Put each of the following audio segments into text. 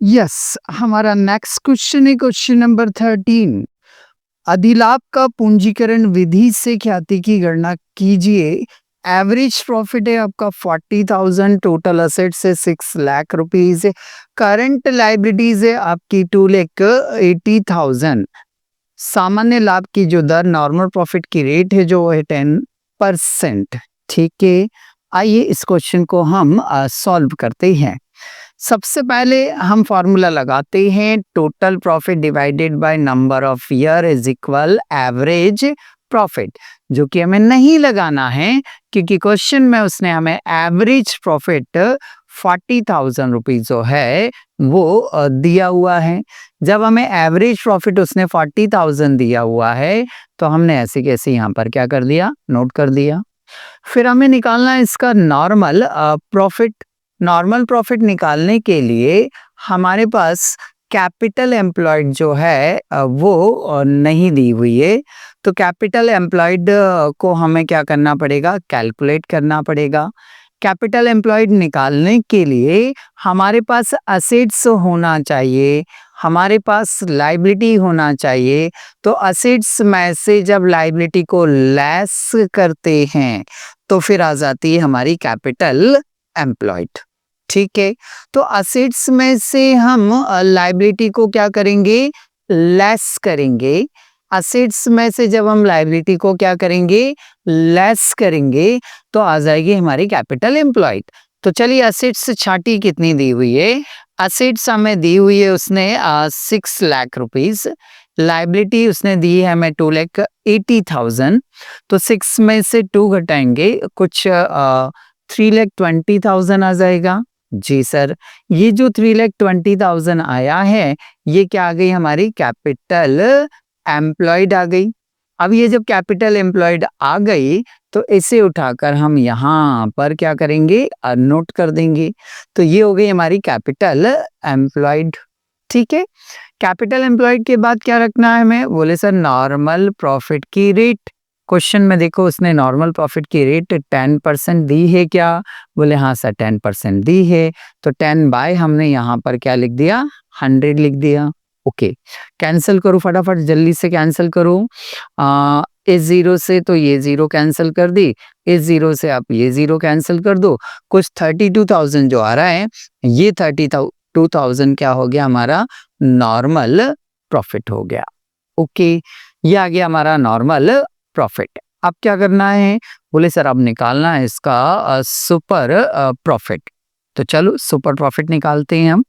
Yes, हमारा next question है question number 13। अधिलाभ का पूंजीकरण विधि से ख्याति की गणना कीजिए। एवरेज प्रॉफिट है आपका 40,000, टोटल असेट्स है 6 लाख रुपीज, करंट लाइबिलिटीज है आपकी 2,80,000। सामान्य लाभ की जो दर, नॉर्मल प्रॉफिट की रेट है जो है 10%। ठीक है, आइए इस क्वेश्चन को हम सॉल्व करते हैं। सबसे पहले हम फॉर्मूला लगाते हैं, total profit divided by number of year is equal average profit, जो कि हमें नहीं लगाना है क्योंकि क्वेश्चन में उसने हमें एवरेज प्रॉफिट 40,000 रुपीज जो है वो दिया हुआ है। जब हमें एवरेज प्रॉफिट उसने 40,000 दिया हुआ है तो हमने ऐसे कैसे यहाँ पर क्या कर दिया, नोट कर दिया। फिर हमें निकालना है इसका नॉर्मल प्रॉफिट। नॉर्मल प्रॉफिट निकालने के लिए हमारे पास कैपिटल एम्प्लॉयड जो है वो नहीं दी हुई है, तो कैपिटल एम्प्लॉयड को हमें क्या करना पड़ेगा, कैलकुलेट करना पड़ेगा। कैपिटल एम्प्लॉयड निकालने के लिए हमारे पास असेट्स होना चाहिए, हमारे पास लाइबिलिटी होना चाहिए। तो असेट्स में से जब लाइबिलिटी को लेस करते हैं तो फिर आ जाती है हमारी कैपिटल एम्प्लॉयड। ठीक है, तो असेट्स में से हम लाइबिलिटी को क्या करेंगे, लेस करेंगे। असेट्स में से जब हम लाइबिलिटी को क्या करेंगे, लेस करेंगे, तो आ जाएगी हमारी कैपिटल एम्प्लॉयड। तो चलिए असेट्स छाटी कितनी दी हुई है। असेट्स हमें दी हुई है उसने 6 लाख रुपीज, लाइबिलिटी उसने दी है हमें 2,80,000। तो 6 में से 2 घटाएंगे, कुछ 3,20,000 आ जाएगा। जी सर, ये जो 3,20,000 आया है ये क्या आ गई, हमारी कैपिटल एम्प्लॉयड आ गई। अब ये जब कैपिटल एम्प्लॉयड आ गई तो इसे उठाकर हम यहाँ पर क्या करेंगे, नोट कर देंगे। तो ये हो गई हमारी कैपिटल एम्प्लॉयड। ठीक है, कैपिटल एम्प्लॉयड के बाद क्या रखना है हमें, बोले सर नॉर्मल प्रॉफिट की रेट। क्वेश्चन में देखो उसने नॉर्मल प्रॉफिट की रेट 10% दी है क्या, बोले हाँ सर 10% दी है। तो 10 बाय हमने यहाँ पर क्या लिख दिया, 100 लिख दिया। ओके, कैंसिल करो फटाफट, जल्दी से कैंसिल करो। इस जीरो से तो ये जीरो कैंसिल कर दी, इस जीरो से आप ये जीरो कैंसिल कर दो। कुछ 32,000 जो आ रहा है, ये 32,000 क्या हो गया, हमारा नॉर्मल प्रॉफिट हो गया। ओके, ये आ गया हमारा नॉर्मल प्रॉफिट। अब क्या करना है, बोले सर अब निकालना है इसका सुपर प्रॉफिट। तो चलो सुपर प्रॉफिट निकालते हैं हम।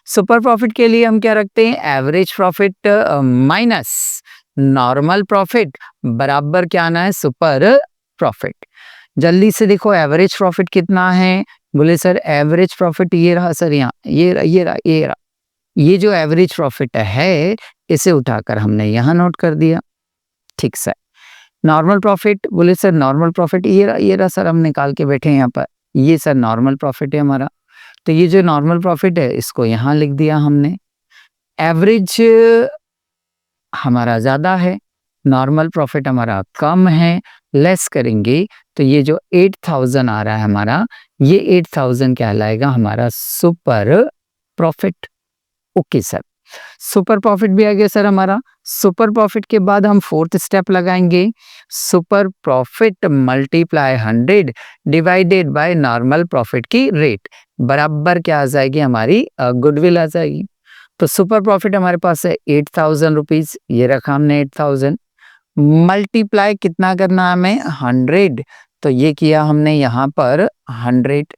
सुपर प्रॉफिट के लिए हम क्या रखते हैं, average profit minus normal profit बराबर क्या आना है, सुपर प्रॉफिट। जल्दी से देखो एवरेज प्रॉफिट कितना है, बोले सर एवरेज प्रॉफिट ये रहा सर, यहाँ ये जो एवरेज प्रॉफिट है इसे उठाकर हमने यहाँ नोट कर दिया। ठीक सर, नॉर्मल प्रॉफिट, बोले सर नॉर्मल प्रॉफिट ये रहा सर, हम निकाल के बैठे हैं यहाँ पर, ये सर नॉर्मल प्रॉफिट है हमारा। तो ये जो नॉर्मल प्रॉफिट है इसको यहाँ लिख दिया हमने। एवरेज हमारा ज्यादा है, नॉर्मल प्रॉफिट हमारा कम है, लेस करेंगे तो ये जो 8,000 आ रहा है हमारा, ये 8,000 कहलाएगा हमारा super profit. Okay sir, super profit भी आ गया सर हमारा। सुपर प्रॉफिट के बाद हम फोर्थ स्टेप लगाएंगे, super profit multiply 100 divided by normal profit की रेट बराबर क्या आ जाएगी, हमारी गुडविल आ जाएगी। तो सुपर प्रॉफिट हमारे पास है 8,000 रुपीज, ये रखा हमने 8,000, मल्टीप्लाई कितना करना है हमें, 100। तो ये किया हमने यहाँ पर 100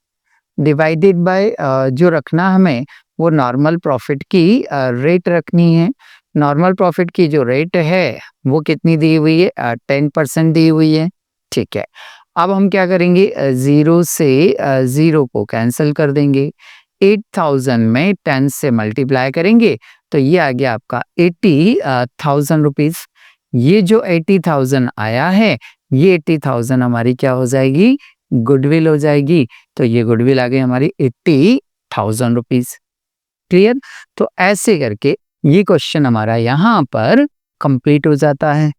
डिवाइडेड बाय जो रखना हमें वो नॉर्मल प्रॉफिट की रेट रखनी है। नॉर्मल प्रॉफिट की जो रेट है वो कितनी दी हुई है, 10% दी हुई है। ठीक है, अब हम क्या करेंगे, जीरो से जीरो को कैंसिल कर देंगे, 8,000 में 10 से मल्टीप्लाई करेंगे तो ये आ गया आपका 80,000 रुपीज। ये जो 80,000 आया है, ये 80,000 हमारी क्या हो जाएगी, गुडविल हो जाएगी। तो ये गुडविल आ गई हमारी 80,000 रुपीज। क्लियर, तो ऐसे करके ये क्वेश्चन हमारा यहाँ पर कंप्लीट हो जाता है।